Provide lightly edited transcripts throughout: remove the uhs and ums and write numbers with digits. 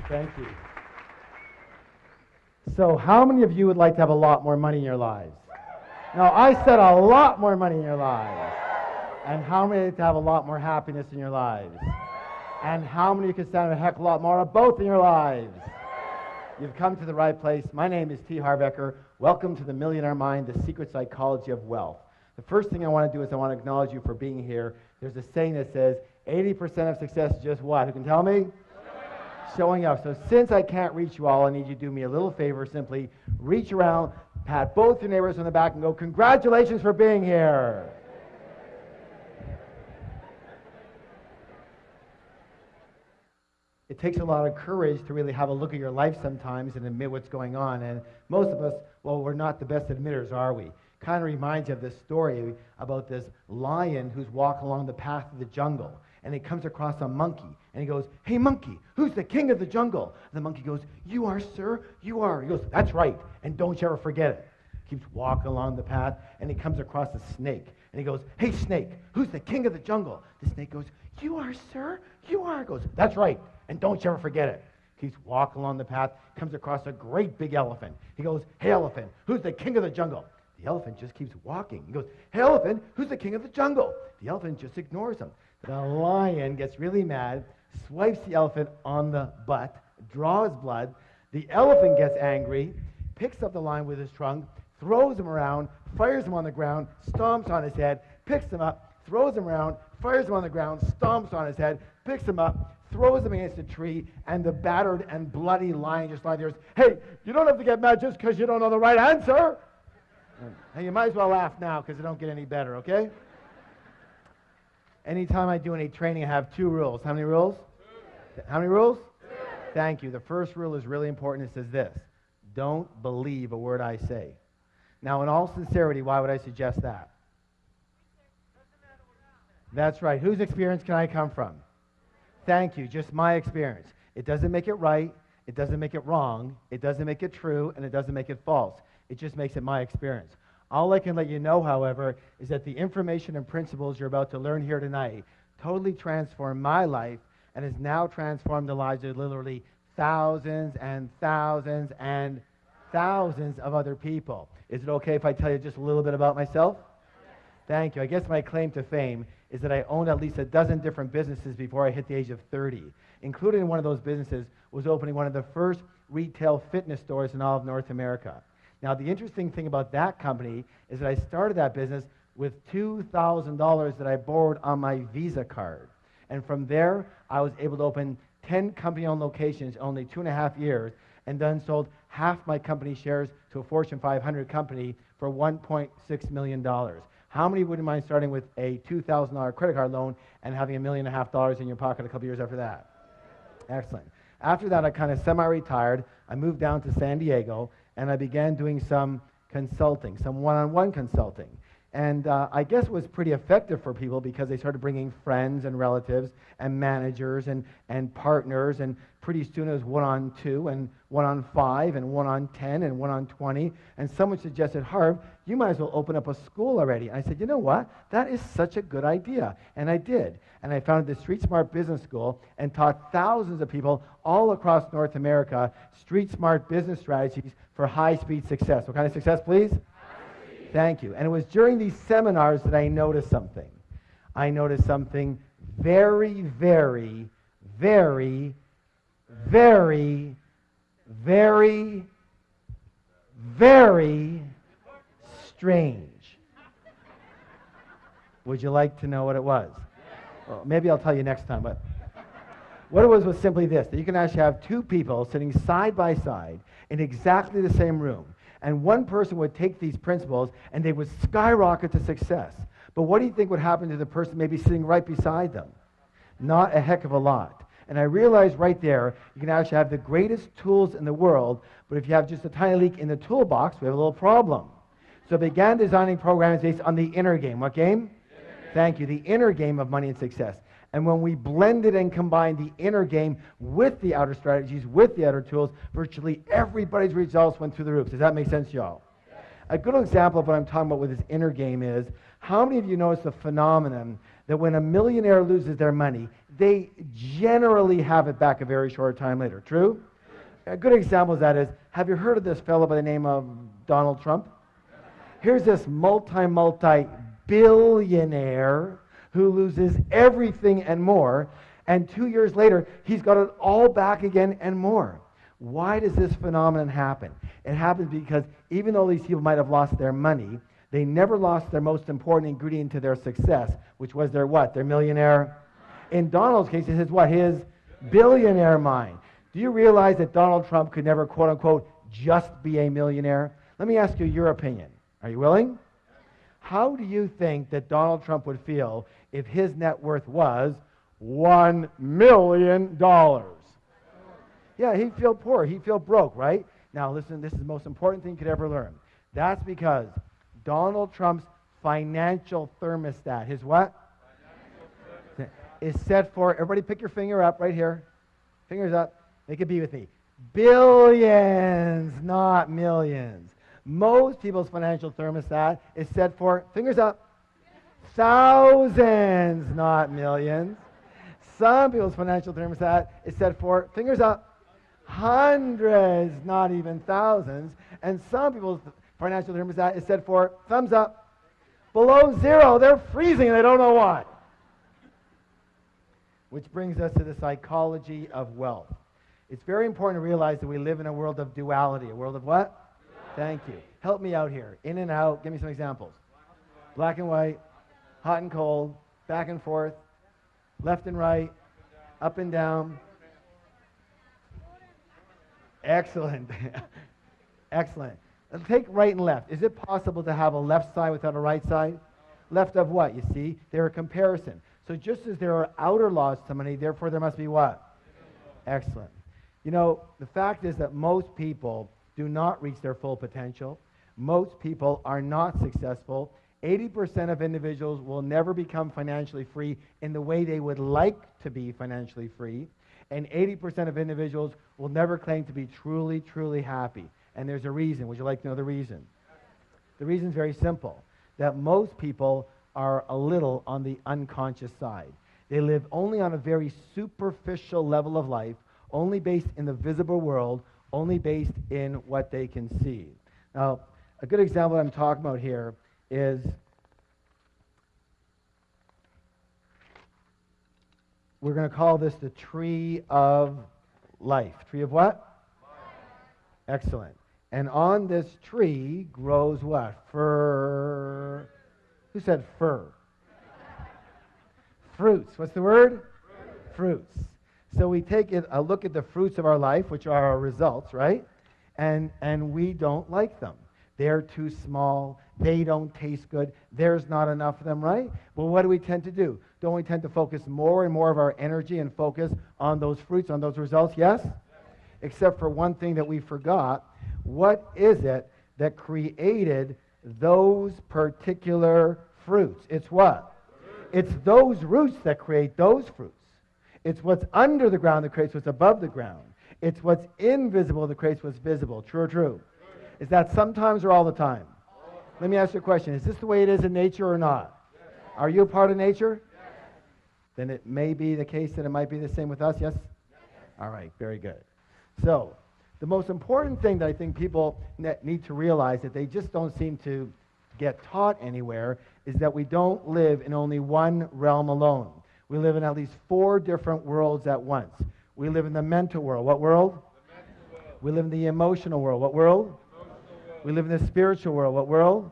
Thank you. So how many of you would like to have a lot more money in your lives? No, I said a lot more money in your lives. And how many to have a lot more happiness in your lives? And how many can stand a heck of a lot more of both in your lives? You've come to the right place. My name is Harv Eker. Welcome to the Millionaire Mind, the secret psychology of wealth. The first thing I want to do is I want to acknowledge you for being here. There's a saying that says 80% of success is just what? Who can tell me? Showing up. So since I can't reach you all, I need you to do me a little favor. Simply reach around, pat both your neighbors on the back and go, congratulations for being here. It takes a lot of courage to really have a look at your life sometimes and admit what's going on. And most of us, well, we're not the best admitters, are we? Kind of reminds you of this story about this lion who's walking along the path of the jungle. And he comes across a monkey. And he goes, hey, monkey, who's the king of the jungle? And the monkey goes, you are, sir, you are. He goes, that's right, and don't you ever forget it. Keeps walking along the path, and he comes across a snake. And he goes, hey, snake, who's the king of the jungle? The snake goes, you are, sir, you are. He goes, that's right, and don't you ever forget it. Keeps walking along the path, comes across a great big elephant. He goes, hey, elephant, who's the king of the jungle? The elephant just keeps walking. He goes, hey, elephant, who's the king of the jungle? The elephant just ignores him. The lion gets really mad, swipes the elephant on the butt, draws blood. The elephant gets angry, picks up the lion with his trunk, throws him around, fires him on the ground, stomps on his head, picks him up, throws him around, fires him on the ground, stomps on his head, picks him up, throws him against a tree, and the battered and bloody lion just lies there and says, hey, you don't have to get mad just because you don't know the right answer. Hey, you might as well laugh now because it don't get any better, okay? Anytime I do any training, I have 2 rules. How many rules? 2. How many rules? 2. Thank you. The first rule is really important. It says this: don't believe a word I say. Now, in all sincerity, why would I suggest that? That's right. Whose experience can I come from? Thank you. Just my experience. It doesn't make it right. It doesn't make it wrong. It doesn't make it true. And it doesn't make it false. It just makes it my experience. All I can let you know, however, is that the information and principles you're about to learn here tonight totally transformed my life and has now transformed the lives of literally thousands and thousands and thousands of other people. Is it okay if I tell you just a little bit about myself? Thank you. I guess my claim to fame is that I owned at least a dozen different businesses before I hit the age of 30. Included in one of those businesses was opening one of the first retail fitness stores in all of North America. Now, the interesting thing about that company is that I started that business with $2,000 that I borrowed on my Visa card. And from there, I was able to open 10 company-owned locations in only 2.5 years, and then sold half my company shares to a Fortune 500 company for $1.6 million. How many wouldn't mind starting with a $2,000 credit card loan and having $1.5 million in your pocket a couple years after that? Excellent. After that, I kind of semi-retired. I moved down to San Diego, and I began doing some consulting, some one-on-one consulting. And I guess it was pretty effective for people because they started bringing friends and relatives and managers and partners, and pretty soon it was 1-on-2 and 1-on-5 and 1-on-10 and 1-on-20. And someone suggested, Harv, you might as well open up a school already. And I said, you know what? That is such a good idea. And I did. And I founded the Street Smart Business School and taught thousands of people all across North America street smart business strategies for high-speed success. What kind of success, please? Thank you. And it was during these seminars that I noticed something. I noticed something very, very, very, very, very, very strange. Would you like to know what it was? Well, maybe I'll tell you next time, but what it was simply this, that you can actually have 2 people sitting side by side in exactly the same room. And one person would take these principles and they would skyrocket to success. But what do you think would happen to the person maybe sitting right beside them? Not a heck of a lot. And I realized right there, you can actually have the greatest tools in the world, but if you have just a tiny leak in the toolbox, we have a little problem. So I began designing programs based on the inner game. What game? Thank you. The inner game of money and success. And when we blended and combined the inner game with the outer strategies, with the outer tools, virtually everybody's results went through the roof. Does that make sense, y'all? A good example of what I'm talking about with this inner game is, how many of you notice the phenomenon that when a millionaire loses their money, they generally have it back a very short time later. True? A good example of that is, have you heard of this fellow by the name of Donald Trump? Here's this multi-billionaire who loses everything and more, and 2 years later, he's got it all back again and more. Why does this phenomenon happen? It happens because even though these people might have lost their money, they never lost their most important ingredient to their success, which was their what? Their millionaire. In Donald's case, it's his what? His billionaire mind. Do you realize that Donald Trump could never, quote unquote, just be a millionaire? Let me ask you your opinion. Are you willing? How do you think that Donald Trump would feel if his net worth was $1 million? Yeah, he'd feel poor. He'd feel broke, right? Now, listen, this is the most important thing you could ever learn. That's because Donald Trump's financial thermostat, his what? Is set for, everybody pick your finger up right here. Fingers up. Make it be with me. Billions, not millions. Most people's financial thermostat is set for, fingers up, thousands, not millions. Some people's financial thermostat is set for, fingers up, hundreds, not even thousands. And some people's financial thermostat is set for, thumbs up, below zero. They're freezing and they don't know why. Which brings us to the psychology of wealth. It's very important to realize that we live in a world of duality. A world of what? Thank you. Help me out here. In and out. Give me some examples. Black and white, hot and cold, back and forth, left and right, up and down. Excellent. Excellent. Let's take right and left. Is it possible to have a left side without a right side? Left of what? You see, they're a comparison. So just as there are outer laws to money, therefore there must be what? Excellent. You know, the fact is that most people do not reach their full potential. Most people are not successful. 80% of individuals will never become financially free in the way they would like to be financially free. And 80% of individuals will never claim to be truly, truly happy. And there's a reason. Would you like to know the reason? The reason is very simple. That most people are a little on the unconscious side. They live only on a very superficial level of life, only based in the visible world, only based in what they can see. Now, a good example I'm talking about here is we're going to call this the tree of life. Tree of what? Life. Excellent. And on this tree grows what? Fir. Who said fir? Fruits. What's the word? Fruits. So we take a look at the fruits of our life, which are our results, right? And we don't like them. They're too small. They don't taste good. There's not enough of them, right? Well, what do we tend to do? Don't we tend to focus more and more of our energy and focus on those fruits, on those results? Yes? Except for one thing that we forgot. What is it that created those particular fruits? It's what? It's those roots that create those fruits. It's what's under the ground that creates what's above the ground. It's what's invisible that creates what's visible. True or true? Is that sometimes or all the time? Let me ask you a question. Is this the way it is in nature or not? Yes. Are you a part of nature? Yes. Then it may be the case that it might be the same with us, yes? Yes. All right, very good. So, the most important thing that I think people need to realize that they just don't seem to get taught anywhere is that we don't live in only one realm alone. We live in at least 4 different worlds at once. We live in the mental world. What world? The mental world. We live in the emotional world. What world? We live in the spiritual world. What world?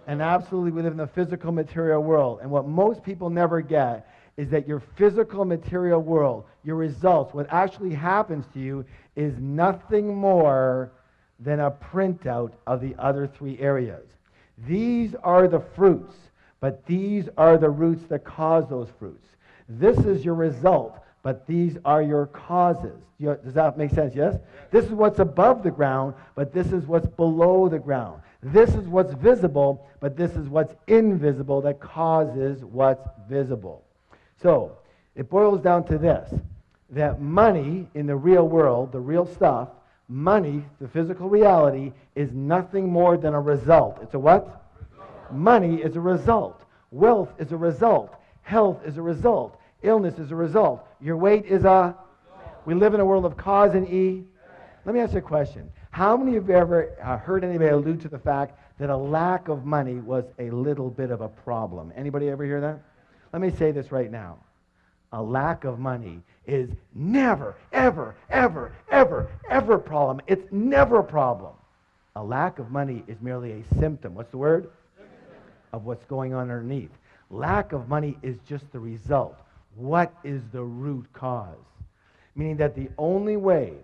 And absolutely, we live in the physical material world. And what most people never get is that your physical material world, your results, what actually happens to you is nothing more than a printout of the other 3 areas. These are the fruits, but these are the roots that cause those fruits. This is your result, but these are your causes. Does that make sense? Yes? This is what's above the ground, but this is what's below the ground. This is what's visible, but this is what's invisible that causes what's visible. So, it boils down to this, that money in the real world, the real stuff, money, the physical reality, is nothing more than a result. It's a what? Result. Money is a result. Wealth is a result. Health is a result. Illness is a result. Your weight is a... We live in a world of cause and E. Let me ask you a question. How many of you ever heard anybody allude to the fact that a lack of money was a little bit of a problem? Anybody ever hear that? Let me say this right now. A lack of money is never, ever, ever, ever, ever a problem. It's never a problem. A lack of money is merely a symptom. What's the word? Of what's going on underneath. Lack of money is just the result. What is the root cause? Meaning that the only way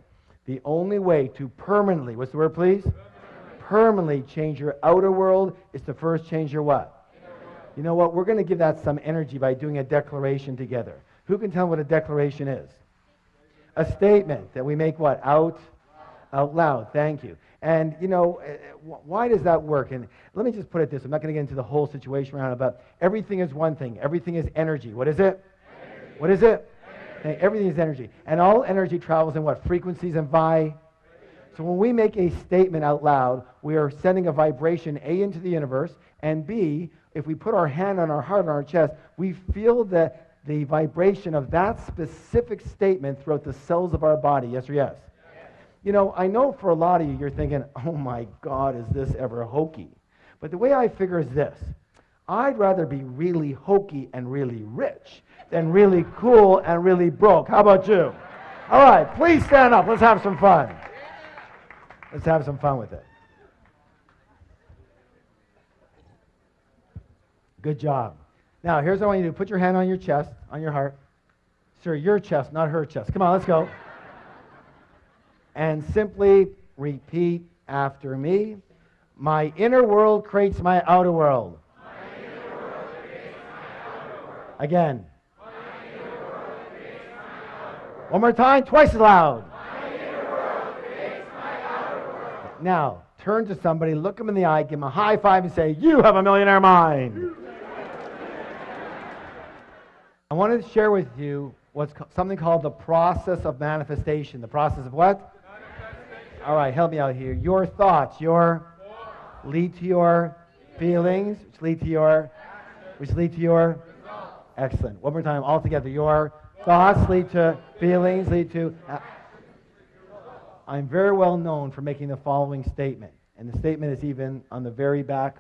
to permanently, what's the word, please? Permanently change your outer world is to first change your what? You know what? We're going to give that some energy by doing a declaration together. Who can tell what a declaration is? A statement that we make what? Out loud. Thank you. And, you know, why does that work? And let me just put it this. I'm not going to get into the whole situation around it, but everything is one thing. Everything is energy. What is it? Energy. What is it? Energy. Everything is energy. And all energy travels in what? Frequencies and So when we make a statement out loud, we are sending a vibration, A, into the universe, and B, if we put our hand on our heart, on our chest, we feel the vibration of that specific statement throughout the cells of our body. Yes or yes? You know, I know for a lot of you, you're thinking, oh my God, is this ever hokey? But the way I figure is this. I'd rather be really hokey and really rich than really cool and really broke. How about you? All right, please stand up. Let's have some fun. Let's have some fun with it. Good job. Now, here's what I want you to do. Put your hand on your chest, on your heart. Sir, your chest, not her chest. Come on, let's go. And simply repeat after me. My inner world creates my outer world. My inner world creates my outer world. Again. My inner world creates my outer world. One more time, twice as loud. My inner world creates my outer world. Now, turn to somebody, look them in the eye, give them a high five and say, you have a millionaire mind. I wanted to share with you what's something called the process of manifestation. The process of what? All right, help me out here. Your thoughts, lead to your feelings, which lead to your excellent. One more time, all together. Your thoughts lead to feelings, lead to. I'm very well known for making the following statement, and the statement is even on the very back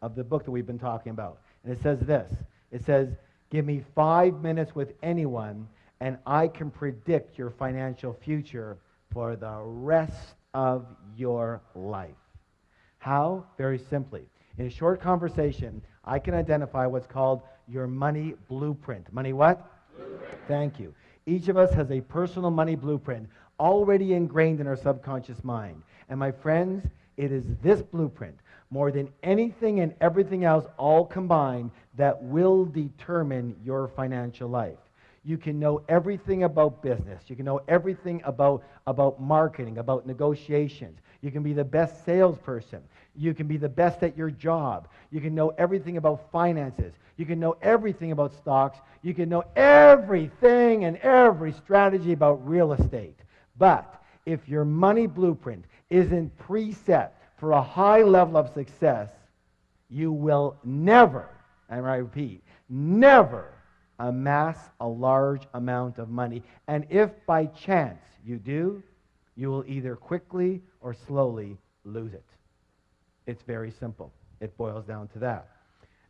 of the book that we've been talking about. And it says this. It says, give me 5 minutes with anyone, and I can predict your financial future for the rest of your life. How? Very simply. In a short conversation, I can identify what's called your money blueprint. Money what? Blueprint. Thank you. Each of us has a personal money blueprint already ingrained in our subconscious mind. And my friends, it is this blueprint, more than anything and everything else all combined, that will determine your financial life. You can know everything about business. You can know everything about marketing, about negotiations. You can be the best salesperson. You can be the best at your job. You can know everything about finances. You can know everything about stocks. You can know everything and every strategy about real estate. But if your money blueprint isn't preset for a high level of success, you will never, and I repeat, never amass a large amount of money. And if by chance you do, you will either quickly or slowly lose it. It's very simple. It boils down to that.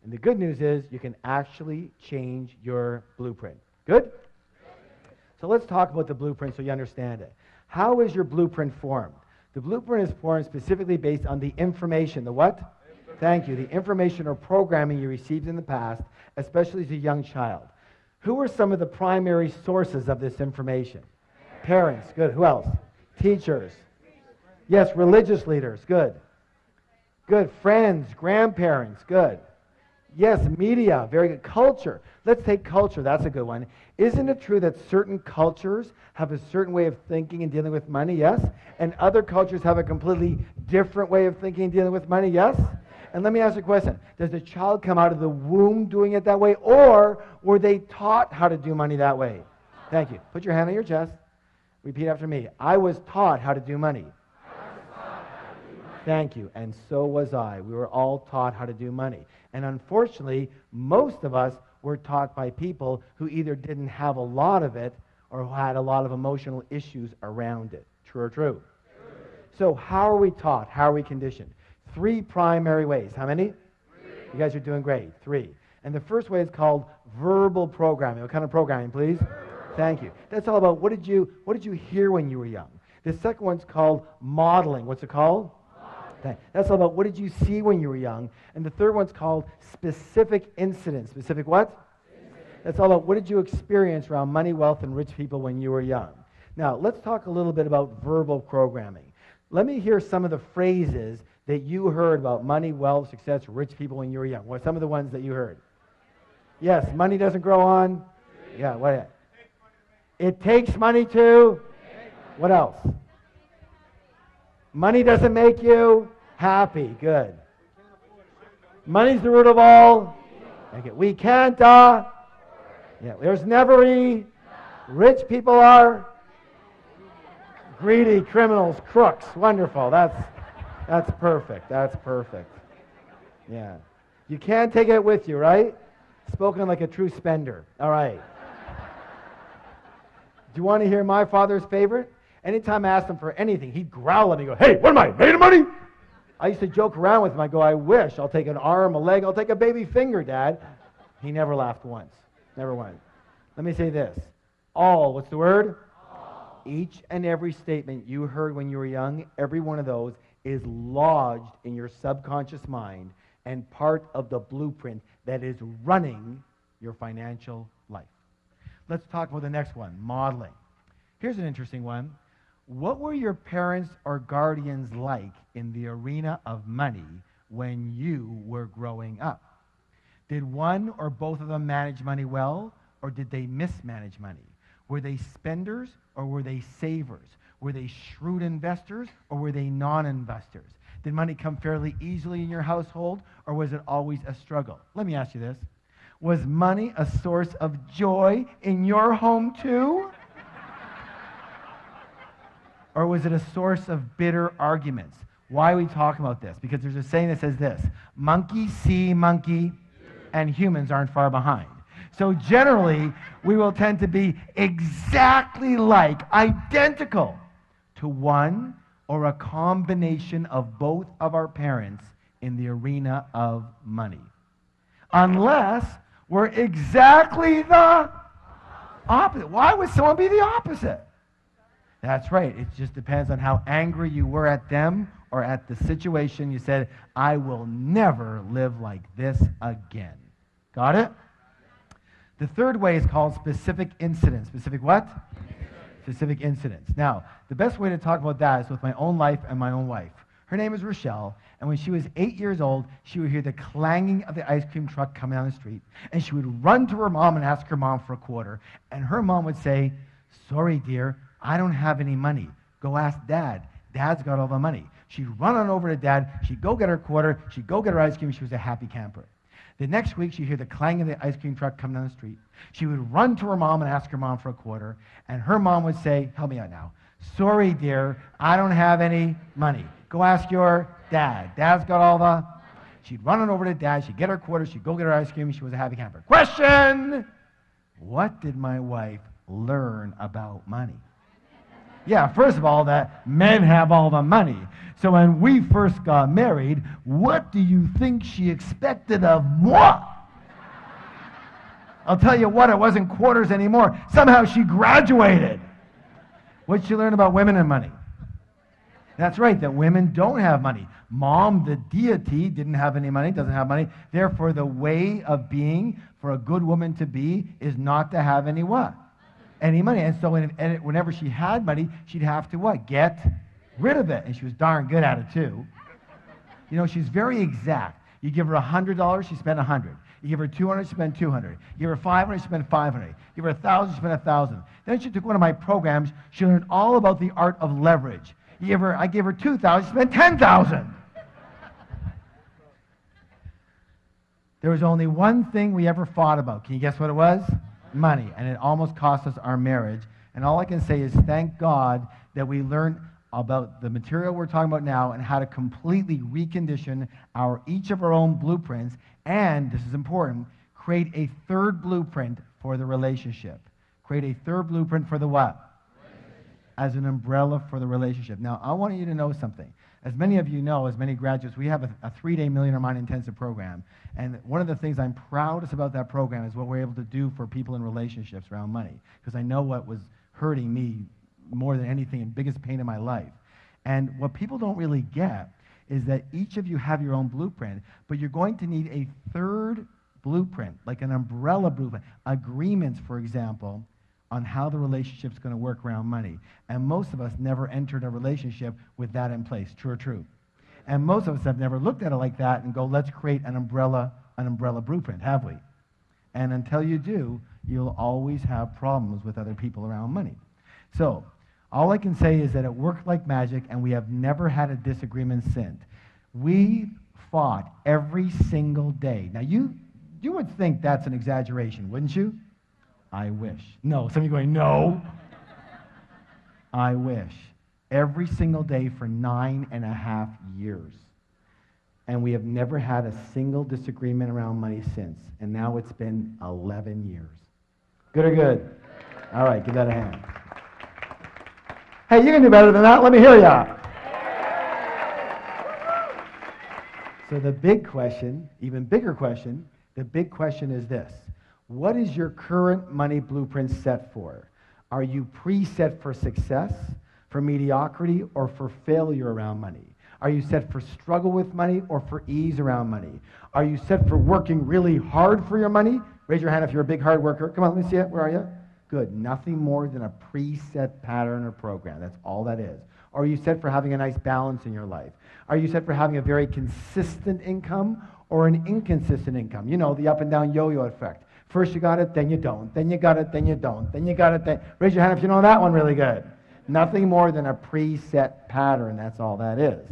And the good news is you can actually change your blueprint. Good? So let's talk about the blueprint so you understand it. How is your blueprint formed? The blueprint is formed specifically based on the information. The what? Thank you. The information or programming you received in the past, especially as a young child. Who are some of the primary sources of this information? Parents. Good. Who else? Teachers. Yes, religious leaders. Good. Good. Friends, grandparents. Good. Yes, media. Very good. Culture. Let's take culture. That's a good one. Isn't it true that certain cultures have a certain way of thinking and dealing with money? Yes. And other cultures have a completely different way of thinking and dealing with money? Yes. And let me ask you a question. Does the child come out of the womb doing it that way, or were they taught how to do money that way? Thank you. Put your hand on your chest. Repeat after me. I was taught how to do money. Thank you. And so was I. We were all taught how to do money. And unfortunately, most of us were taught by people who either didn't have a lot of it or who had a lot of emotional issues around it. True or true? So how are we taught? How are we conditioned? 3 primary ways. How many? 3. You guys are doing great. 3. And the first way is called verbal programming. What kind of programming, please? Thank you. That's all about what did you hear when you were young. The second one's called modeling. What's it called? Modeling. That's all about what did you see when you were young. And the third one's called specific incidents. Specific what? That's all about what did you experience around money, wealth, and rich people when you were young. Now, let's talk a little bit about verbal programming. Let me hear some of the phrases that you heard about money, wealth, success, rich people when you were young. What are some of the ones that you heard? Yes, money doesn't grow on. Yeah, what? It takes money to. What else? Money doesn't make you happy. Good. Money's the root of all. Okay. We can't. Yeah. There's never a. Rich people are greedy, criminals, crooks. Wonderful. That's perfect. That's perfect. Yeah. You can't take it with you, right? Spoken like a true spender. All right. Do you want to hear my father's favorite? Anytime I asked him for anything, he'd growl at me and go, "Hey, what am I, made of money?" I used to joke around with him. I go, "I wish. I'll take an arm, a leg. I'll take a baby finger, Dad." He never laughed once. Never once. Let me say this. All, what's the word? All. Each and every statement you heard when you were young, every one of those is lodged in your subconscious mind and part of the blueprint that is running your financial life. Let's talk about the next one, modeling. Here's an interesting one. What were your parents or guardians like in the arena of money when you were growing up? Did one or both of them manage money well, or did they mismanage money? Were they spenders or were they savers? Were they shrewd investors or were they non-investors? Did money come fairly easily in your household, or was it always a struggle? Let me ask you this. Was money a source of joy in your home too? Or was it a source of bitter arguments? Why are we talking about this? Because there's a saying that says this: monkey see monkey, and humans aren't far behind. So generally, we will tend to be exactly like, identical to one or a combination of both of our parents in the arena of money. Unless we're exactly the opposite. Why would someone be the opposite? That's right. It just depends on how angry you were at them or at the situation. You said, "I will never live like this again." Got it? The third way is called specific incidents. Specific what? Specific incidents. Now, the best way to talk about that is with my own life and my own wife. Her name is Rochelle, and when she was 8 years old, she would hear the clanging of the ice cream truck coming down the street, and she would run to her mom and ask her mom for a quarter, and her mom would say, "Sorry, dear, I don't have any money. Go ask Dad. Dad's got all the money." She'd run on over to Dad. She'd go get her quarter. She'd go get her ice cream. She was a happy camper. The next week, she'd hear the clang of the ice cream truck coming down the street. She would run to her mom and ask her mom for a quarter, and her mom would say, "Help me out now. Sorry, dear, I don't have any money. Go ask your dad. Dad's got all the..." She'd run on over to Dad. She'd get her quarter. She'd go get her ice cream. She was a happy camper. Question! What did my wife learn about money? Yeah, first of all, that men have all the money. So when we first got married, what do you think she expected of moi? I'll tell you what, it wasn't quarters anymore. Somehow she graduated. What did she learn about women and money? That's right, that women don't have money. Mom, the deity, didn't have any money, doesn't have money. Therefore, the way of being for a good woman to be is not to have any what? Any money. And so whenever she had money, she'd have to what? Get rid of it. And she was darn good at it too. You know, she's very exact. You give her $100, she spent $100. You give her $200, she spent $200. You give her $500, she spent $500. You give her $1,000, she spent $1,000. Then she took one of my programs. She learned all about the art of leverage. I gave her $2,000, she spent $10,000. There was only one thing we ever fought about. Can you guess what it was? Money. And it almost cost us our marriage. And all I can say is thank God that we learned about the material we're talking about now and how to completely recondition each of our own blueprints and, this is important, Create a third blueprint for the relationship. Create a third blueprint for the what? As an umbrella for the relationship. Now, I want you to know something. As many of you know, as many graduates, we have a 3-day Millionaire Mind Intensive program. And one of the things I'm proudest about that program is what we're able to do for people in relationships around money. Because I know what was hurting me more than anything and biggest pain in my life. And what people don't really get is that each of you have your own blueprint, but you're going to need a third blueprint, like an umbrella blueprint, agreements, for example, on how the relationship's going to work around money. And most of us never entered a relationship with that in place. True or true? And most of us have never looked at it like that and go, let's create an umbrella blueprint, have we? And until you do, you'll always have problems with other people around money. So, all I can say is that it worked like magic, and we have never had a disagreement since. We fought every single day. Now, you would think that's an exaggeration, wouldn't you? I wish. No, some of you going, no. I wish. Every single day for 9.5 years. And we have never had a single disagreement around money since. And now it's been 11 years. Good or good? All right, give that a hand. Hey, you can do better than that. Let me hear ya. So the big question, even bigger question, the big question is this. What is your current money blueprint set for? Are you preset for success, for mediocrity, or for failure around money? Are you set for struggle with money or for ease around money? Are you set for working really hard for your money? Raise your hand if you're a big hard worker. Come on, let me see it. Where are you? Good. Nothing more than a preset pattern or program. That's all that is. Are you set for having a nice balance in your life? Are you set for having a very consistent income or an inconsistent income? You know, the up and down yo-yo effect. First you got it, then you don't. Then you got it, then you don't. Then you got it, then... Raise your hand if you know that one really good. Nothing more than a preset pattern. That's all that is.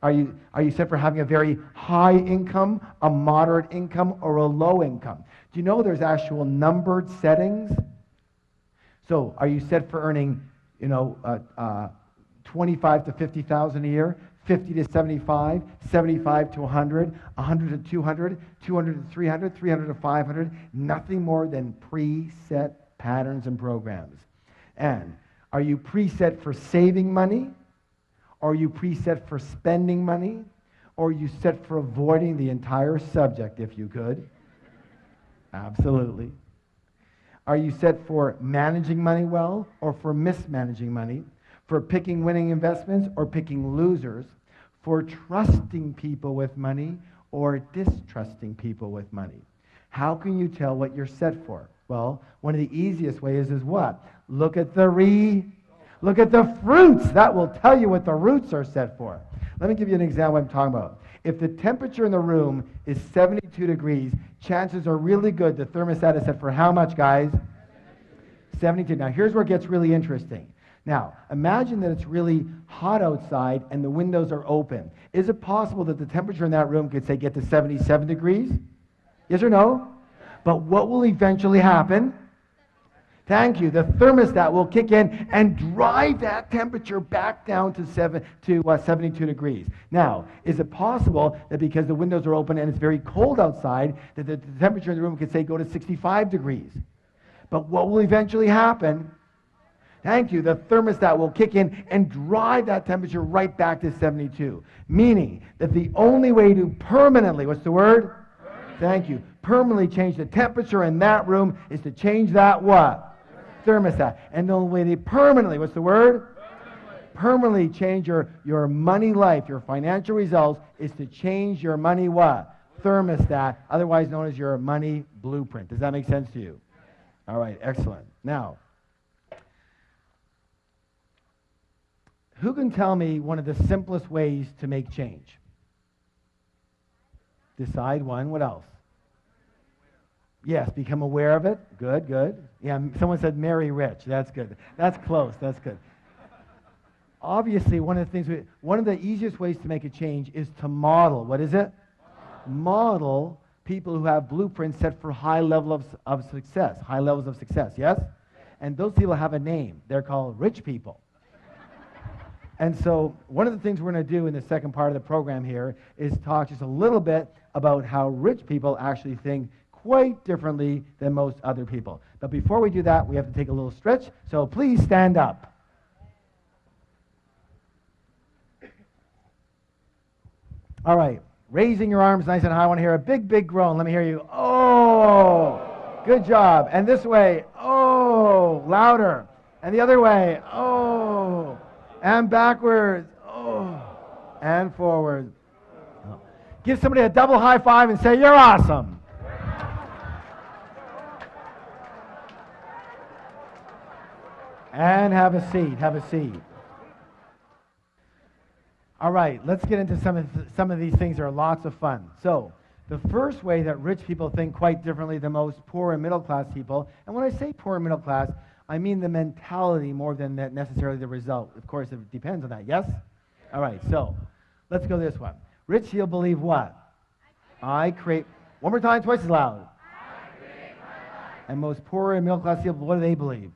Are you set for having a very high income, a moderate income, or a low income? Do you know there's actual numbered settings? So, are you set for earning, 25 to 50,000 a year, 50 to 75, 75 to 100, 100 to 200, 200 to 300, 300 to 500? Nothing more than preset patterns and programs. And are you preset for saving money? Are you preset for spending money? Or are you set for avoiding the entire subject, if you could? Absolutely. Are you set for managing money well or for mismanaging money? For picking winning investments or picking losers? For trusting people with money or distrusting people with money? How can you tell what you're set for? Well, one of the easiest ways is what? Look at the fruits. That will tell you what the roots are set for. Let me give you an example of what I'm talking about. If the temperature in the room is 72 degrees, chances are really good the thermostat is set for how much, guys? 72. Now, here's where it gets really interesting. Now, imagine that it's really hot outside and the windows are open. Is it possible that the temperature in that room could, say, get to 77 degrees? Yes or no? But what will eventually happen? Thank you. The thermostat will kick in and drive that temperature back down to 72 degrees. Now, is it possible that because the windows are open and it's very cold outside, that the temperature in the room could, say, go to 65 degrees? But what will eventually happen? Thank you. The thermostat will kick in and drive that temperature right back to 72. Meaning that the only way to permanently, what's the word? Thank you. Permanently change the temperature in that room is to change that what? Thermostat. And the only way to permanently, what's the word? Permanently change your money life, your financial results, is to change your money what? Thermostat, otherwise known as your money blueprint. Does that make sense to you? All right, excellent. Now, who can tell me one of the simplest ways to make change? Decide one. What else? Yes, become aware of it. Good, good. Yeah, someone said marry rich. That's good. That's close. That's good. Obviously, one of the easiest ways to make a change is to model. What is it? Model people who have blueprints set for high levels of success. High levels of success, yes? And those people have a name. They're called rich people. And so one of the things we're going to do in the second part of the program here is talk just a little bit about how rich people actually think quite differently than most other people. But before we do that, we have to take a little stretch, so please stand up. All right, raising your arms nice and high. I want to hear a big, big groan. Let me hear you. Oh, good job. And this way. Oh, louder. And the other way. Oh, and backwards. Oh, and forward. Oh. Give somebody a double high five and say, you're awesome. And have a seat. Have a seat. All right, let's get into some of these things that are lots of fun. So, the first way that rich people think quite differently than most poor and middle class people, and when I say poor and middle class, I mean the mentality more than necessarily the result. Of course, it depends on that, yes? All right, so let's go this one. Rich people believe what? I create, one more time, twice as loud. I create my life. And most poor and middle class people, what do they believe?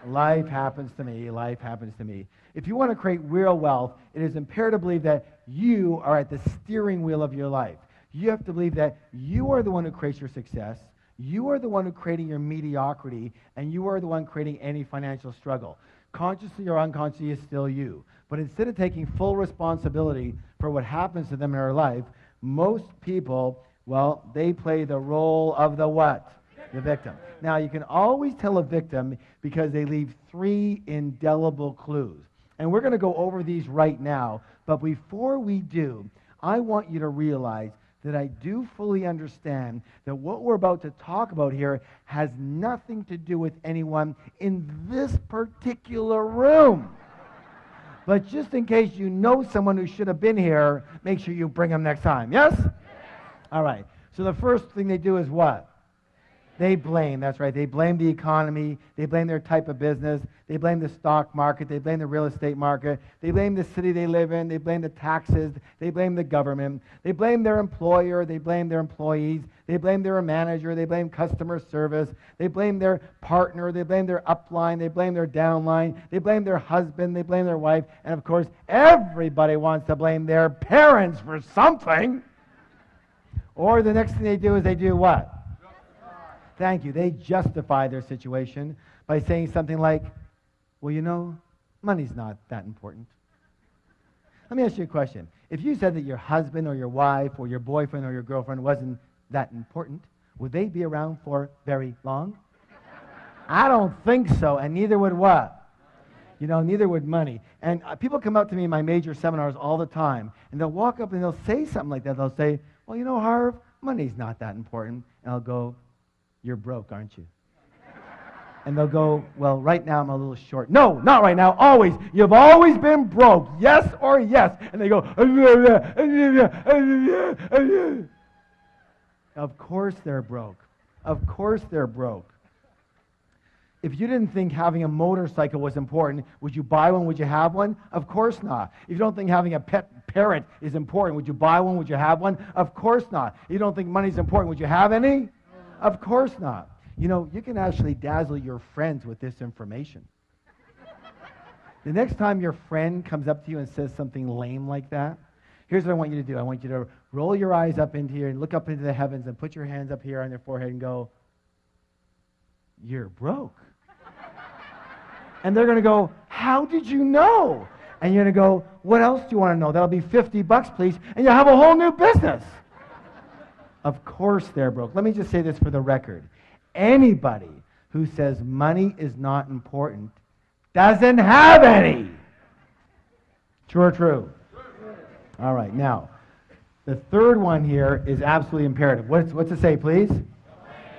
Life happens to me. Life happens to me. If you want to create real wealth, it is imperative to believe that you are at the steering wheel of your life. You have to believe that you are the one who creates your success, you are the one who creating your mediocrity, and you are the one creating any financial struggle. Consciously or unconsciously is still you. But instead of taking full responsibility for what happens to them in their life, most people, well, they play the role of the what? The victim. Now, you can always tell a victim because they leave 3 indelible clues. And we're going to go over these right now. But before we do, I want you to realize that I do fully understand that what we're about to talk about here has nothing to do with anyone in this particular room. But just in case you know someone who should have been here, make sure you bring them next time. Yes? All right. So the first thing they do is what? They blame, that's right. They blame the economy. They blame their type of business. They blame the stock market. They blame the real estate market. They blame the city they live in. They blame the taxes. They blame the government. They blame their employer. They blame their employees. They blame their manager. They blame customer service. They blame their partner. They blame their upline. They blame their downline. They blame their husband. They blame their wife. And of course, everybody wants to blame their parents for something. Or the next thing they do is they do what? Thank you. They justify their situation by saying something like, well, you know, money's not that important. Let me ask you a question. If you said that your husband or your wife or your boyfriend or your girlfriend wasn't that important, would they be around for very long? I don't think so, and neither would what? You know, neither would money. And people come up to me in my major seminars all the time, and they'll walk up and they'll say something like that. They'll say, well, you know, Harv, money's not that important. And I'll go, you're broke, aren't you? And they'll go, well, right now I'm a little short. No, not right now, always. You've always been broke, yes or yes. And they go, of course they're broke. Of course they're broke. If you didn't think having a motorcycle was important, would you buy one? Would you have one? Of course not. If you don't think having a pet parrot is important, would you buy one? Would you have one? Of course not. If you don't think money's important, would you have any? Of course not. You know, you can actually dazzle your friends with this information. The next time your friend comes up to you and says something lame like that, here's what I want you to do. I want you to roll your eyes up into here and look up into the heavens and put your hands up here on your forehead and go, you're broke. And they're going to go, how did you know? And you're going to go, what else do you want to know? That'll be $50, please, and you'll have a whole new business. Of course they're broke. Let me just say this for the record. Anybody who says money is not important doesn't have any. True or true? All right, now, the third one here is absolutely imperative. What's it say, please?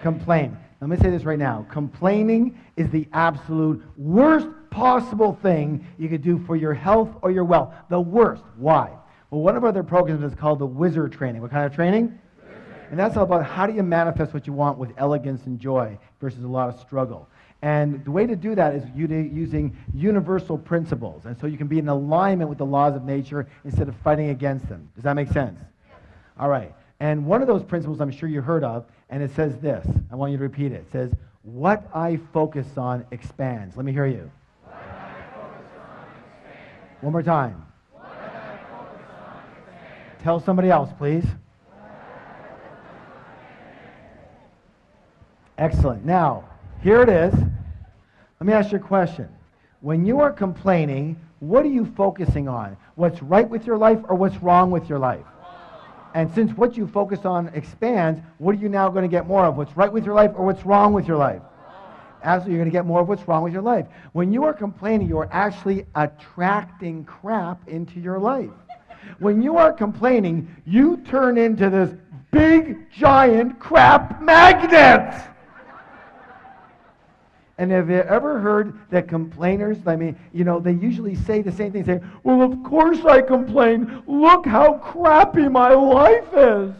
Complain. Let me say this right now. Complaining is the absolute worst possible thing you could do for your health or your wealth. The worst. Why? Well, one of our other programs is called the Wizard Training. What kind of training? And that's all about how do you manifest what you want with elegance and joy versus a lot of struggle. And the way to do that is using universal principles. And so you can be in alignment with the laws of nature instead of fighting against them. Does that make sense? All right. And one of those principles I'm sure you heard of, and it says this. I want you to repeat it. It says, what I focus on expands. Let me hear you. What I focus on expands. One more time. What I focus on expands. Tell somebody else, please. Excellent. Now, here it is. Let me ask you a question. When you are complaining, what are you focusing on? What's right with your life or what's wrong with your life? And since what you focus on expands, what are you now going to get more of? What's right with your life or what's wrong with your life? Absolutely, you're going to get more of what's wrong with your life. When you are complaining, you are actually attracting crap into your life. When you are complaining, you turn into this big, giant crap magnet. And have you ever heard that complainers, I mean, you know, they usually say the same thing, say, well, of course I complain. Look how crappy my life is.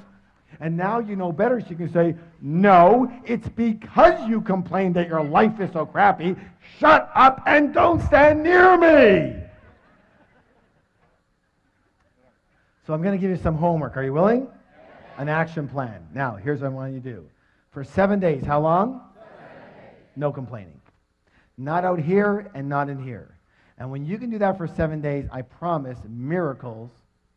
And now you know better, so you can say, no, it's because you complain that your life is so crappy. Shut up and don't stand near me. So I'm going to give you some homework. Are you willing? An action plan. Now, here's what I want you to do. For 7 days, how long? No complaining. Not out here and not in here. And when you can do that for 7 days, I promise miracles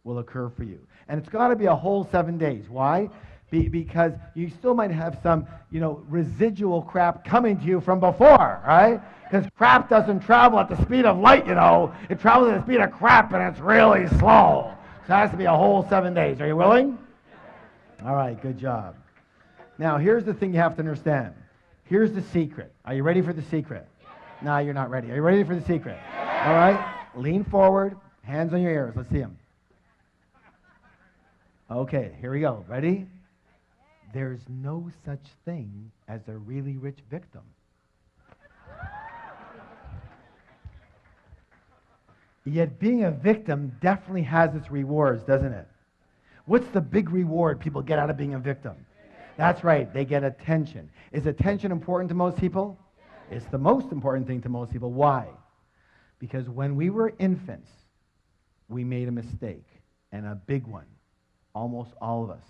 will occur for you. And it's got to be a whole 7 days. Why? Because you still might have some, you know, residual crap coming to you from before, right? Because crap doesn't travel at the speed of light, you know. It travels at the speed of crap, and it's really slow. So it has to be a whole 7 days. Are you willing? All right, good job. Now, here's the thing you have to understand. Here's the secret. Are you ready for the secret? No, you're not ready. Are you ready for the secret? All right. Lean forward. Hands on your ears. Let's see them. Okay, here we go. Ready? There's no such thing as a really rich victim. Yet being a victim definitely has its rewards, doesn't it? What's the big reward people get out of being a victim? That's right, they get attention. Is attention important to most people? It's the most important thing to most people. Why? Because when we were infants, we made a mistake, and a big one. Almost all of us.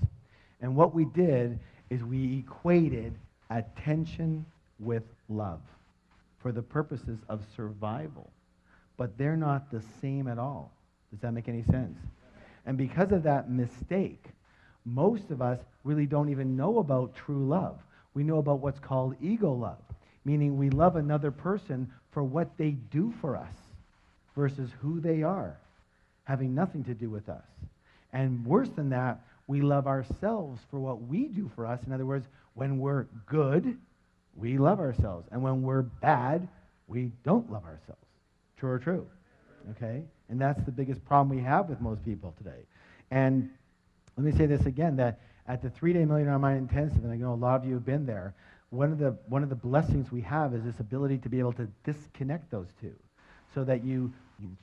And what we did is we equated attention with love for the purposes of survival. But they're not the same at all. Does that make any sense? And because of that mistake, most of us really don't even know about true love. We know about what's called ego love, meaning we love another person for what they do for us versus who they are, having nothing to do with us. And worse than that, we love ourselves for what we do for us. In other words, when we're good, we love ourselves. And when we're bad, we don't love ourselves. True or true? Okay? And that's the biggest problem we have with most people today. And let me say this again, that at the 3-day Millionaire Mind Intensive, and I know a lot of you have been there, one of the blessings we have is this ability to be able to disconnect those two so that you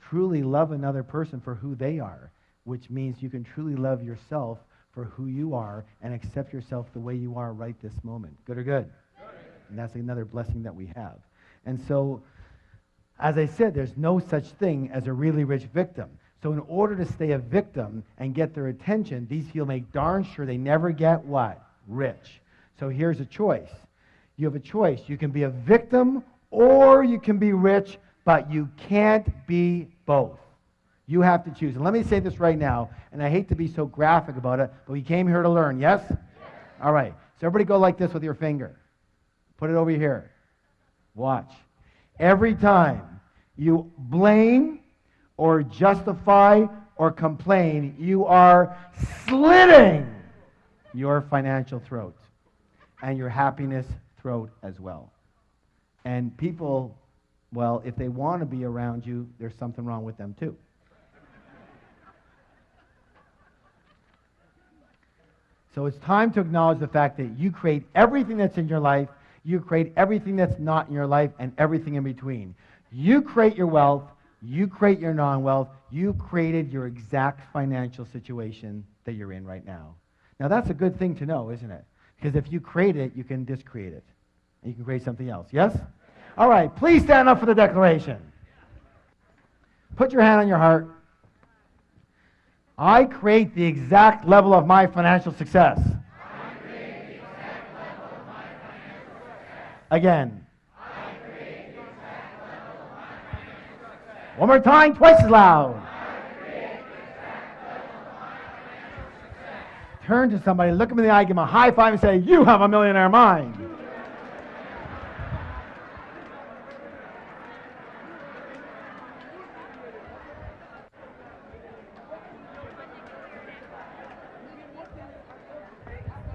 truly love another person for who they are, which means you can truly love yourself for who you are and accept yourself the way you are right this moment. Good or good? Good. And that's another blessing that we have. And so, as I said, there's no such thing as a really rich victim. So in order to stay a victim and get their attention, these people make darn sure they never get what? Rich. So here's a choice. You have a choice. You can be a victim or you can be rich, but you can't be both. You have to choose. And let me say this right now, and I hate to be so graphic about it, but we came here to learn, yes? Yes. All right. So everybody go like this with your finger. Put it over here. Watch. Every time you blame or justify or complain, you are slitting your financial throat and your happiness throat as well. And people, well, if they want to be around you, there's something wrong with them too. So it's time to acknowledge the fact that you create everything that's in your life, you create everything that's not in your life, and everything in between. You create your wealth, you create your non-wealth, you created your exact financial situation that you're in right now. Now that's a good thing to know, isn't it? Because if you create it, you can discreate it. And you can create something else. Yes? All right, please stand up for the declaration. Put your hand on your heart. I create the exact level of my financial success. I create the exact level of my financial success. Again. I create the exact level of my financial success. One more time, twice as loud. I create the exact level of my financial success. Turn to somebody, look them in the eye, give them a high five, and say, you have a millionaire mind.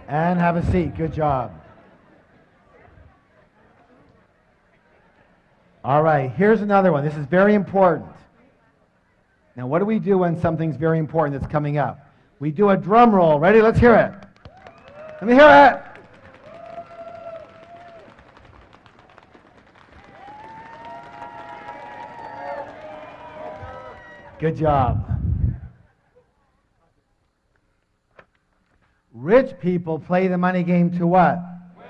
And have a seat. Good job. All right, here's another one. This is very important. Now, what do we do when something's very important that's coming up? We do a drum roll. Ready? Let's hear it. Let me hear it. Good job. Rich people play the money game to what? Win.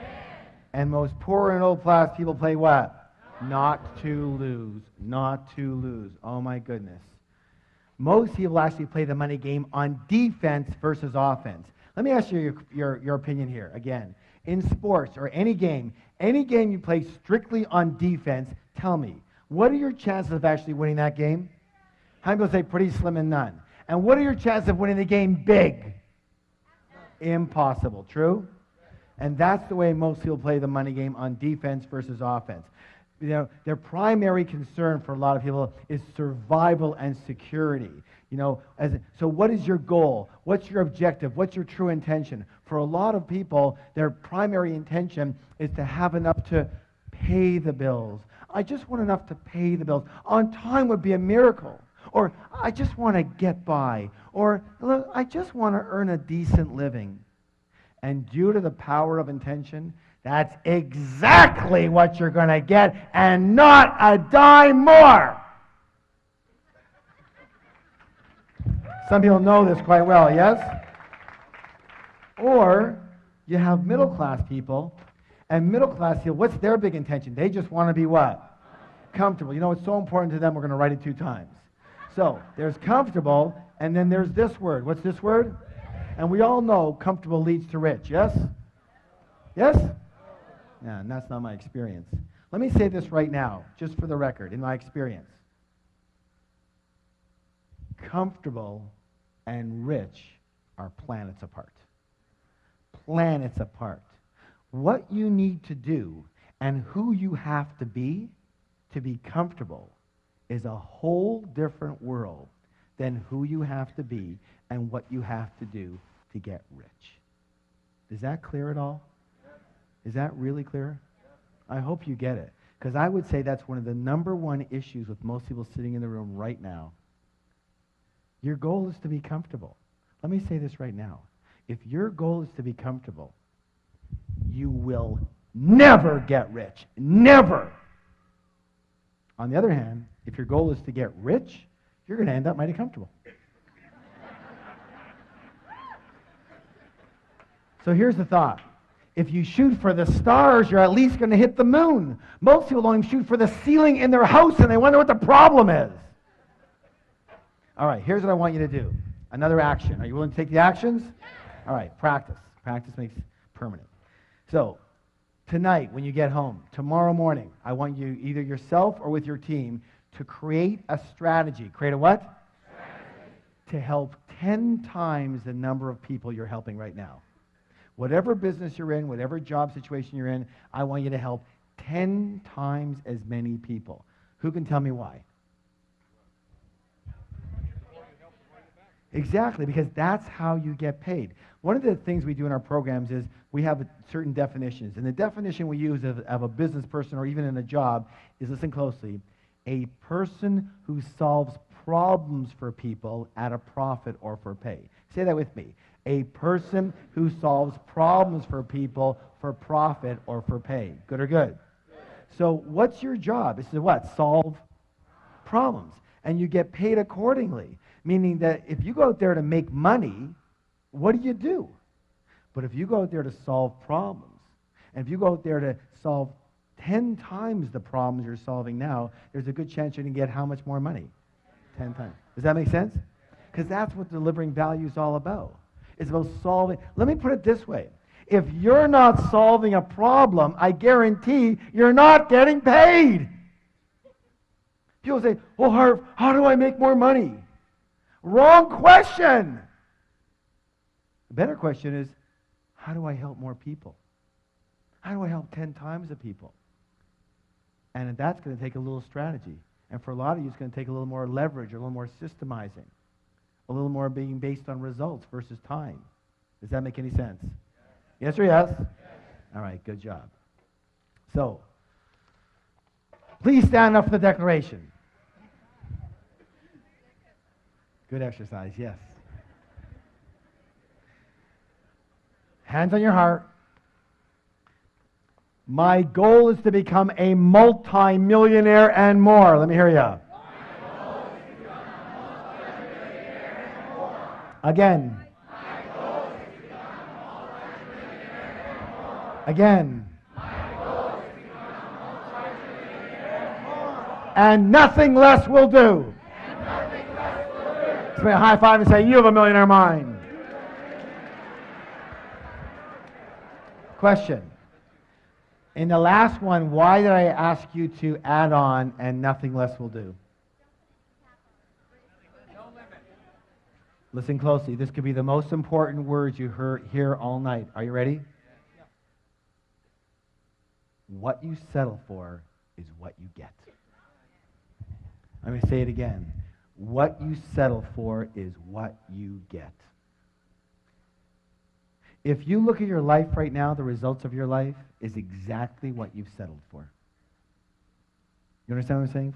And most poor and old class people play what? Not to lose. Not to lose. Oh my goodness. Most people actually play the money game on defense versus offense. Let me ask you your opinion here. Again, in sports or any game you play strictly on defense, tell me, what are your chances of actually winning that game? How many people say pretty slim and none? And what are your chances of winning the game big? Impossible. True? And that's the way most people play the money game on defense versus offense. You know, their primary concern for a lot of people is survival and security. You know, so what is your goal? What's your objective? What's your true intention? For a lot of people, their primary intention is to have enough to pay the bills. I just want enough to pay the bills. On time would be a miracle. Or I just want to get by. Or I just want to earn a decent living. And due to the power of intention, that's exactly what you're going to get, and not a dime more. Some people know this quite well, yes? Or you have middle class people, and middle class people, what's their big intention? They just want to be what? Comfortable. You know, it's so important to them, we're going to write it 2 times. So there's comfortable, and then there's this word. What's this word? And we all know comfortable leads to rich, yes? Yes? Yeah, and that's not my experience. Let me say this right now, just for the record, in my experience. Comfortable and rich are planets apart. Planets apart. What you need to do and who you have to be comfortable is a whole different world than who you have to be and what you have to do to get rich. Is that clear at all? Is that really clear? I hope you get it. Because I would say that's one of the number one issues with most people sitting in the room right now. Your goal is to be comfortable. Let me say this right now. If your goal is to be comfortable, you will never get rich. Never. On the other hand, if your goal is to get rich, you're going to end up mighty comfortable. So here's the thought. If you shoot for the stars, you're at least going to hit the moon. Most people don't even shoot for the ceiling in their house, and they wonder what the problem is. All right, here's what I want you to do. Another action. Are you willing to take the actions? All right, practice. Practice makes permanent. So tonight, when you get home, tomorrow morning, I want you, either yourself or with your team, to create a strategy. Create a what? Strategy. To help 10 times the number of people you're helping right now. Whatever business you're in, whatever job situation you're in, I want you to help 10 times as many people. Who can tell me why? Exactly, because that's how you get paid. One of the things we do in our programs is we have certain definitions. And the definition we use of a business person or even in a job is, listen closely, a person who solves problems for people at a profit or for pay. Say that with me. A person who solves problems for people for profit or for pay. Good or good? Good. So what's your job? This is what? Solve problems. And you get paid accordingly. Meaning that if you go out there to make money, what do? But if you go out there to solve problems, and if you go out there to solve 10 times the problems you're solving now, there's a good chance you're going to get how much more money? 10 times. Does that make sense? Because that's what delivering value is all about. It's about solving. Let me put it this way. If you're not solving a problem, I guarantee you're not getting paid. People say, well, Harv, how do I make more money? Wrong question. The better question is, how do I help more people? How do I help 10 times the people? And that's going to take a little strategy. And for a lot of you, it's going to take a little more leverage, a little more systemizing, a little more being based on results versus time. Does that make any sense? Yes or yes? All right, good job. So, please stand up for the declaration. Good exercise, yes. Hands on your heart. My goal is to become a multi-millionaire and more. Let me hear you. Again. Again. And nothing less will do. Let's make a high five and say, you have a millionaire mind. Question. In the last one, why did I ask you to add on and nothing less will do? Listen closely. This could be the most important words you hear all night. Are you ready? What you settle for is what you get. Let me say it again. What you settle for is what you get. If you look at your life right now, the results of your life is exactly what you've settled for. You understand what I'm saying?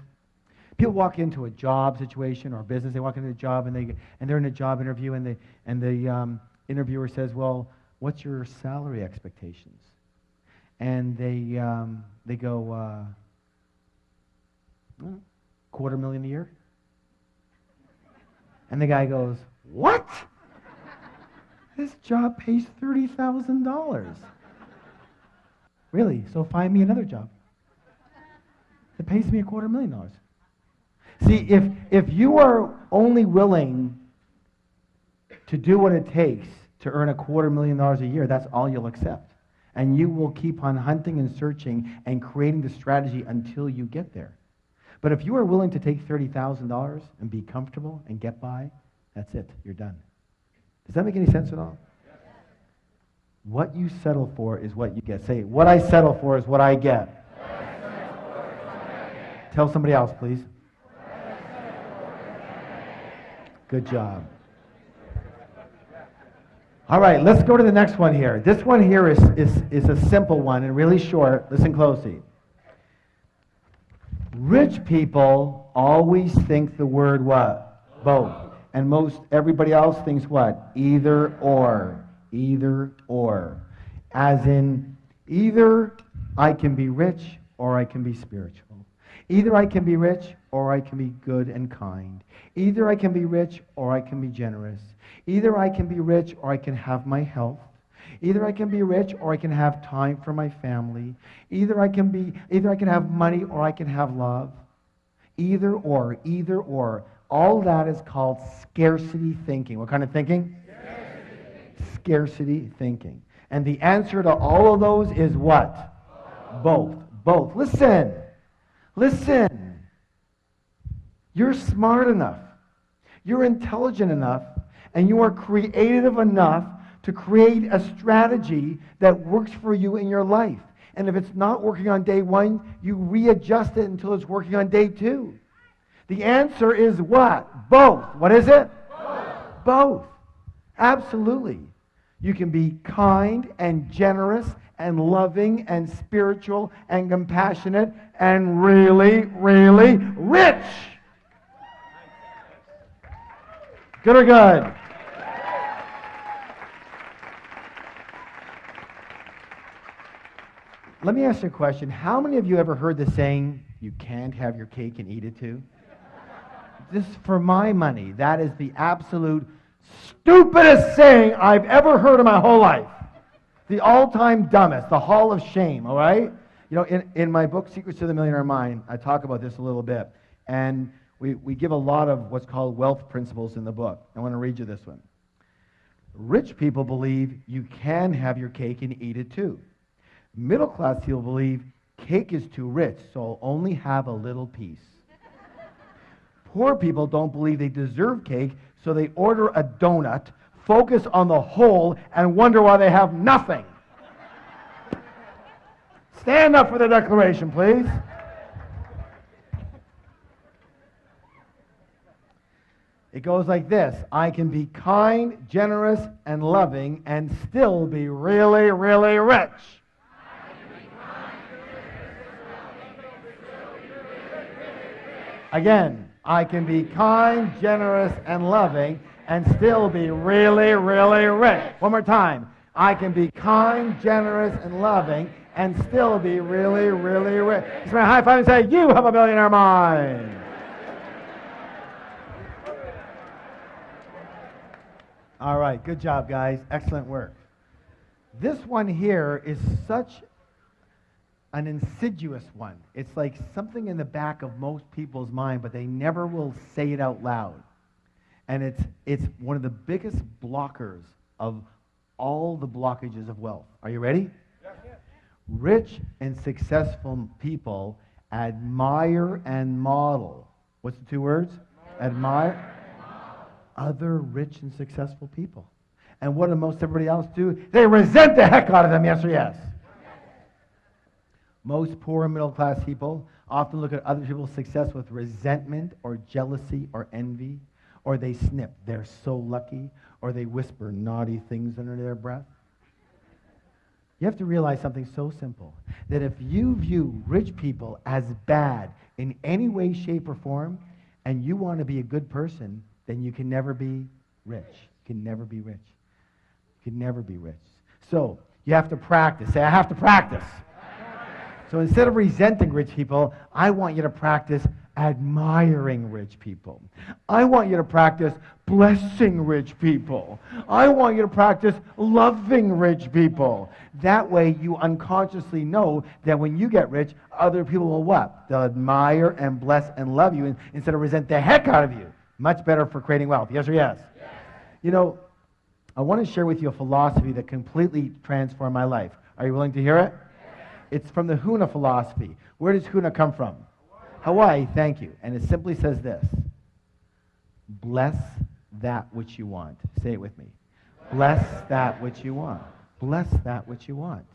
People walk into a job situation or a business. They walk into a job and they're in a job interview and the interviewer says, "Well, what's your salary expectations?" And they go, $250,000 a year. And the guy goes, "What? This job pays $30,000. Really? So find me another job that pays me $250,000. See, if you are only willing to do what it takes to earn $250,000 a year, that's all you'll accept. And you will keep on hunting and searching and creating the strategy until you get there. But if you are willing to take $30,000 and be comfortable and get by, that's it. You're done. Does that make any sense at all? What you settle for is what you get. Say, what I settle for is what I get. Tell somebody else, please. Good job. All right, let's go to the next one here. This one here is a simple one and really short. Listen closely. Rich people always think the word what? Both. And most everybody else thinks what? Either or. Either or. As in, either I can be rich or I can be spiritual. Either I can be rich or I can be good and kind. Either I can be rich or I can be generous. Either I can be rich or I can have my health. Either I can be rich or I can have time for my family. Either I can have money or I can have love. Either or, either or. All that is called scarcity thinking. What kind of thinking? Scarcity thinking. And the answer to all of those is what? Both. Both. Listen. Listen. You're smart enough. You're intelligent enough. And you are creative enough to create a strategy that works for you in your life. And if it's not working on day one, you readjust it until it's working on day two. The answer is what? Both. What is it? Both. Both. Absolutely. You can be kind and generous and loving and spiritual and compassionate and really, really rich. Good or good? Let me ask you a question. How many of you ever heard the saying, you can't have your cake and eat it too? This, for my money, that is the absolute stupidest saying I've ever heard in my whole life. The all-time dumbest, the hall of shame, all right? You know, in my book, Secrets to the Millionaire Mind, I talk about this a little bit. And we give a lot of what's called wealth principles in the book. I want to read you this one. Rich people believe you can have your cake and eat it too. Middle-class people believe cake is too rich, so I'll only have a little piece. Poor people don't believe they deserve cake, so they order a donut, focus on the whole, and wonder why they have nothing. Stand up for the declaration, please. It goes like this. I can be kind, generous, and loving and still be really, really rich. Again, I can be kind, generous, and loving and still be really, really rich. One more time. I can be kind, generous, and loving and still be really, really rich. Give me a high five and say, you have a millionaire mind. All right, good job, guys. Excellent work. This one here is such an insidious one. It's like something in the back of most people's mind, but they never will say it out loud. And it's one of the biggest blockers of all the blockages of wealth. Are you ready? Yeah. Rich and successful people admire and model. What's the two words? Admire other rich and successful people. And what do most everybody else do? They resent the heck out of them, yes or yes? Most poor and middle class people often look at other people's success with resentment or jealousy or envy, or they snip, they're so lucky, or they whisper naughty things under their breath. You have to realize something so simple, that if you view rich people as bad in any way, shape, or form, and you want to be a good person, then you can never be rich. You can never be rich. You can never be rich. So you have to practice. Say, I have to practice. So instead of resenting rich people, I want you to practice admiring rich people. I want you to practice blessing rich people. I want you to practice loving rich people. That way you unconsciously know that when you get rich, other people will what? They'll admire and bless and love you instead of resent the heck out of you. Much better for creating wealth. Yes or yes? Yes. You know, I want to share with you a philosophy that completely transformed my life. Are you willing to hear it? Yes. It's from the Huna philosophy. Where does Huna come from? Hawaii, thank you. And it simply says this. Bless that which you want. Say it with me. Bless that which you want. Bless that which you want.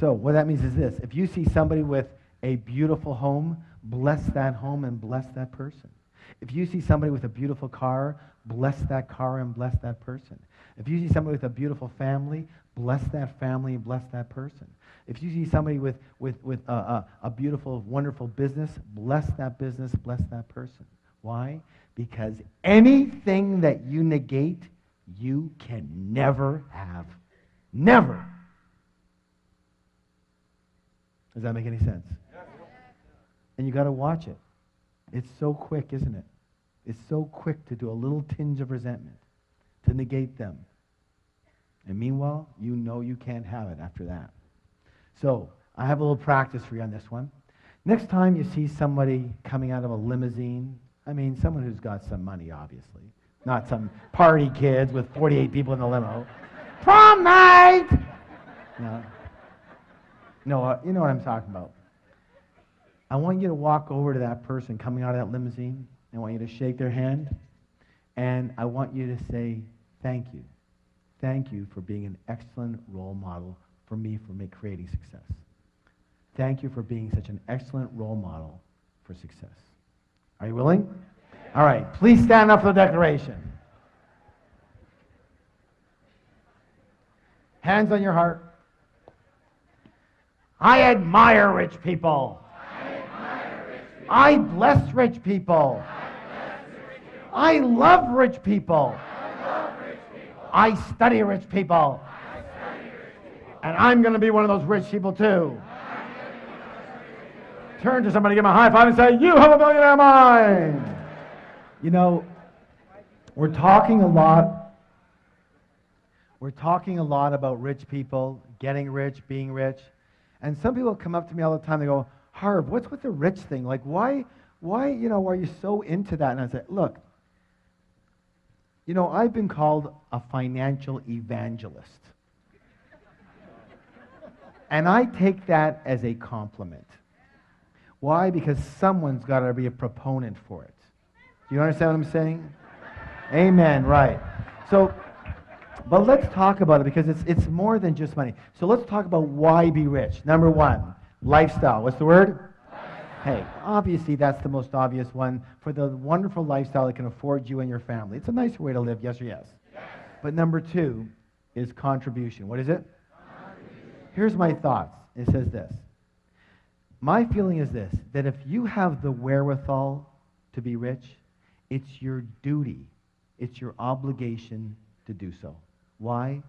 So what that means is this. If you see somebody with a beautiful home, bless that home and bless that person. If you see somebody with a beautiful car, bless that car and bless that person. If you see somebody with a beautiful family, bless that family and bless that person. If you see somebody with a beautiful, wonderful business, bless that business, bless that person. Why? Because anything that you negate, you can never have. Never. Does that make any sense? And you got to watch it. It's so quick, isn't it? It's so quick to do a little tinge of resentment, to negate them. And meanwhile, you know you can't have it after that. So, I have a little practice for you on this one. Next time you see somebody coming out of a limousine, I mean, someone who's got some money, obviously. Not some party kids with 48 people in the limo. Prom night! No, you know what I'm talking about. I want you to walk over to that person coming out of that limousine. I want you to shake their hand. And I want you to say, thank you. Thank you for being an excellent role model for me for creating success. Thank you for being such an excellent role model for success. Are you willing? All right. Please stand up for the declaration. Hands on your heart. I admire rich people. I bless rich people. I love rich people. I study rich people. And I'm going to be one of those rich people too. Turn to somebody, give them a high five and say, you have a millionaire mind. You know, we're talking a lot about rich people, getting rich, being rich. And some people come up to me all the time, they go, Harv, what's with the rich thing? Like, why, are you so into that? And I say, look, I've been called a financial evangelist. And I take that as a compliment. Why? Because someone's got to be a proponent for it. Do you understand what I'm saying? Amen, right. So, but let's talk about it because it's more than just money. So let's talk about why be rich. Number one, lifestyle. What's the word? Hey, obviously that's the most obvious one for the wonderful lifestyle it can afford you and your family. It's a nicer way to live, yes or yes? Yes. But number 2 is contribution. What is it? Contribution. Here's my thoughts. It says this. My feeling is this, that if you have the wherewithal to be rich, it's your duty, it's your obligation to do so. Why?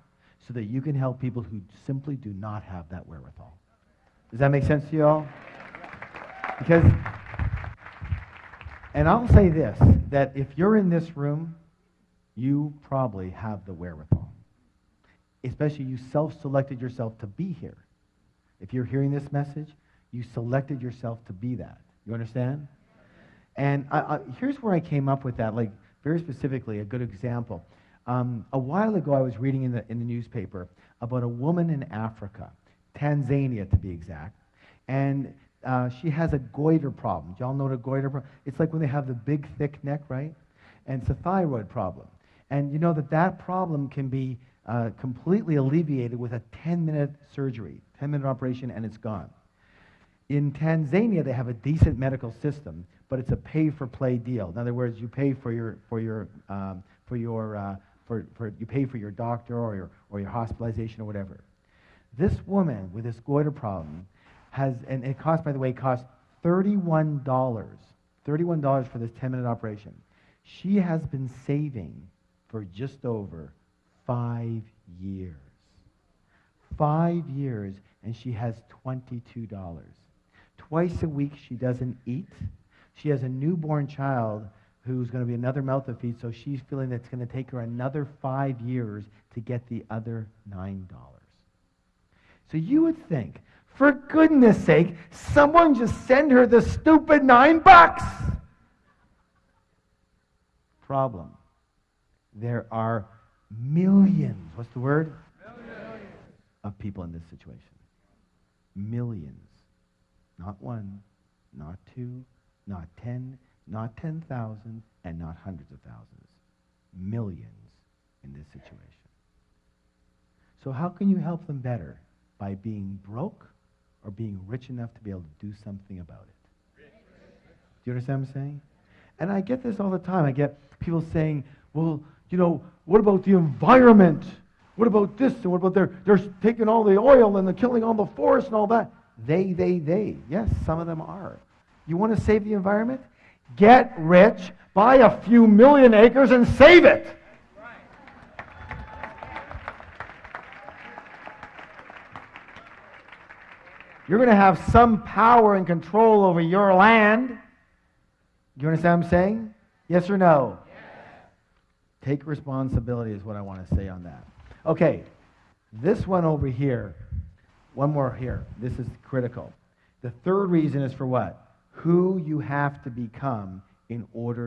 So that you can help people who simply do not have that wherewithal. Does that make sense to you all? Because, and I'll say this, that if you're in this room, you probably have the wherewithal. Especially you self-selected yourself to be here. If you're hearing this message, you selected yourself to be that. You understand? And here's where I came up with that, like very specifically, a good example. A while ago, I was reading in the newspaper about a woman in Africa, Tanzania to be exact, and she has a goiter problem. Do y'all know what a goiter problem? It's like when they have the big, thick neck, right? And it's a thyroid problem. And you know that problem can be completely alleviated with a 10-minute surgery, 10-minute operation, and it's gone. In Tanzania, they have a decent medical system, but it's a pay-for-play deal. In other words, you pay for your doctor or your hospitalization or whatever. This woman with this goiter problem has, and it cost, by the way, cost $31 for this 10-minute operation. She has been saving for just over 5 years. 5 years, and she has $22. Twice a week, she doesn't eat. She has a newborn child who's going to be another mouth to feed, so she's feeling that it's going to take her another 5 years to get the other $9. So you would think, for goodness sake, someone just send her the stupid $9. Problem. There are millions, what's the word? Millions. Of people in this situation. Millions. Not 1, not 2, not 10, not 10,000, and not hundreds of thousands. Millions in this situation. So how can you help them better? By being broke or being rich enough to be able to do something about it? Do you understand what I'm saying? And I get this all the time. I get people saying, well, you know, what about the environment? What about this? And what about they're taking all the oil and they're killing all the forest and all that? They. Yes, some of them are. You want to save the environment? Get rich, buy a few million acres and save it. You're going to have some power and control over your land. You understand what I'm saying? Yes or no? Yes. Take responsibility is what I want to say on that. Okay, this one over here, one more here. This is critical. The third reason is for what? Who you have to become in order